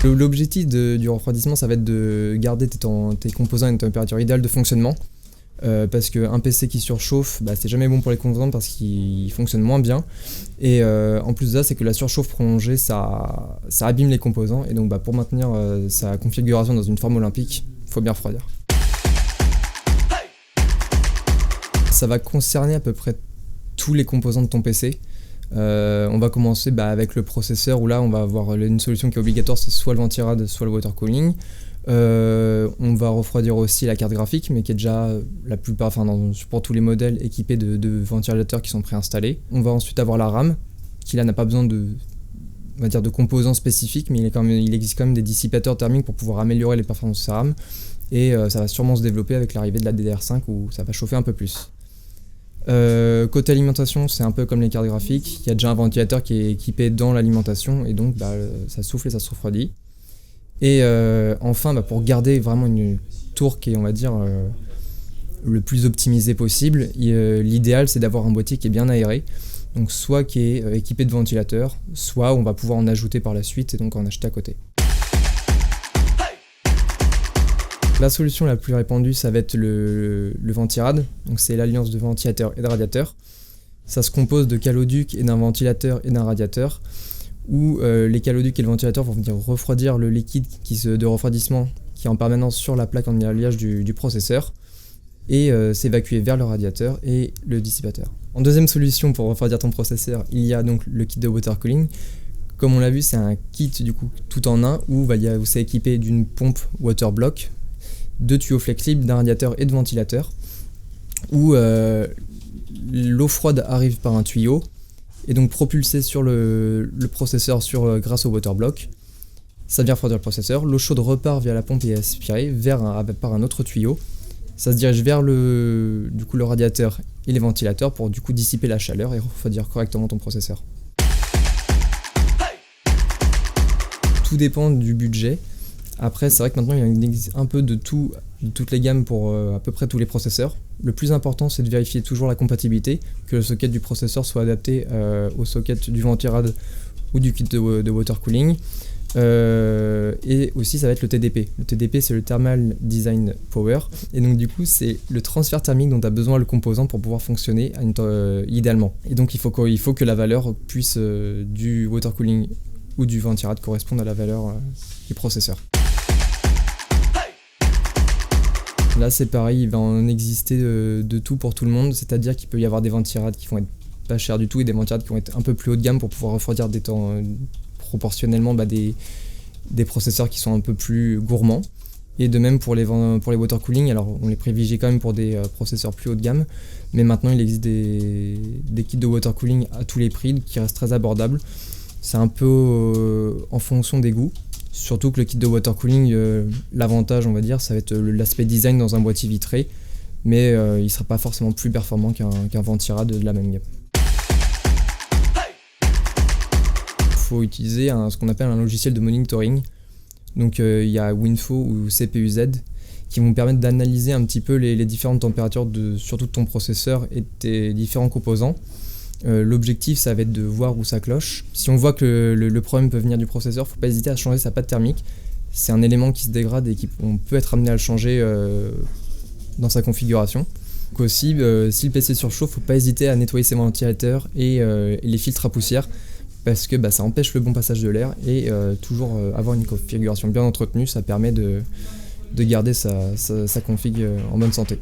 L'objectif du refroidissement, ça va être de garder tes composants à une température idéale de fonctionnement. Parce qu'un PC qui surchauffe, c'est jamais bon pour les composants parce qu'il fonctionne moins bien. Et en plus de ça, c'est que la surchauffe prolongée, ça abîme les composants. Et donc pour maintenir sa configuration dans une forme olympique, il faut bien refroidir. Ça va concerner à peu près tous les composants de ton PC. On va commencer avec le processeur où là on va avoir une solution qui est obligatoire, c'est soit le ventirad, soit le water cooling. On va refroidir aussi la carte graphique, mais qui est déjà la plupart, pour tous les modèles équipés de ventilateurs qui sont préinstallés. On va ensuite avoir la RAM, qui là n'a pas besoin de composants spécifiques, mais il existe quand même des dissipateurs thermiques pour pouvoir améliorer les performances de sa RAM. Et ça va sûrement se développer avec l'arrivée de la DDR5 où ça va chauffer un peu plus. Côté alimentation, c'est un peu comme les cartes graphiques, il y a déjà un ventilateur qui est équipé dans l'alimentation et donc ça souffle et ça se refroidit. Et enfin, pour garder vraiment une tour qui est, on va dire, le plus optimisé possible, l'idéal c'est d'avoir un boîtier qui est bien aéré, donc soit qui est équipé de ventilateurs, soit on va pouvoir en ajouter par la suite et donc en acheter à côté. La solution la plus répandue, ça va être le ventirad, donc c'est l'alliance de ventilateur et de radiateur. Ça se compose de caloducs et d'un ventilateur et d'un radiateur, où les caloducs et le ventilateur vont venir refroidir le liquide de refroidissement qui est en permanence sur la plaque en alliage du processeur et s'évacuer vers le radiateur et le dissipateur. En deuxième solution pour refroidir ton processeur, il y a donc le kit de water cooling. Comme on l'a vu, c'est un kit du coup tout en un où c'est équipé d'une pompe water block, 2 tuyaux flexibles, d'un radiateur et de ventilateur, où l'eau froide arrive par un tuyau et donc propulsée sur le processeur grâce au water block. Ça vient refroidir le processeur, l'eau chaude repart via la pompe et est aspirée par un autre tuyau. Ça se dirige vers le radiateur et les ventilateurs pour du coup dissiper la chaleur et refroidir correctement ton processeur. Tout dépend du budget. Après, c'est vrai que maintenant il existe un peu de toutes les gammes pour à peu près tous les processeurs. Le plus important, c'est de vérifier toujours la compatibilité, que le socket du processeur soit adapté au socket du ventirad ou du kit de water cooling. Et aussi, ça va être le TDP. Le TDP, c'est le Thermal Design Power. Et donc, du coup, c'est le transfert thermique dont a besoin le composant pour pouvoir fonctionner idéalement. Et donc, il faut que la valeur puisse du water cooling ou du ventirad corresponde à la valeur du processeur. Là c'est pareil, il va en exister de tout pour tout le monde, c'est-à-dire qu'il peut y avoir des ventirad qui vont être pas chers du tout et des ventirad qui vont être un peu plus haut de gamme pour pouvoir refroidir proportionnellement des processeurs qui sont un peu plus gourmands. Et de même pour les water cooling, alors on les privilégie quand même pour des processeurs plus haut de gamme, mais maintenant il existe des kits de water cooling à tous les prix qui restent très abordables. C'est un peu en fonction des goûts. Surtout que le kit de water cooling, l'avantage on va dire, ça va être l'aspect design dans un boîtier vitré, mais il ne sera pas forcément plus performant qu'un ventirad de la même gamme. Il faut utiliser ce qu'on appelle un logiciel de monitoring. Donc il y a Winfo ou CPUZ qui vont permettre d'analyser un petit peu les différentes températures surtout de ton processeur et de tes différents composants. L'objectif, ça va être de voir où ça cloche. Si on voit que le problème peut venir du processeur, faut pas hésiter à changer sa pâte thermique. C'est un élément qui se dégrade et on peut être amené à le changer dans sa configuration. Donc aussi, si le PC surchauffe, faut pas hésiter à nettoyer ses ventilateurs et les filtres à poussière parce que ça empêche le bon passage de l'air et toujours avoir une configuration bien entretenue, ça permet de garder sa config en bonne santé.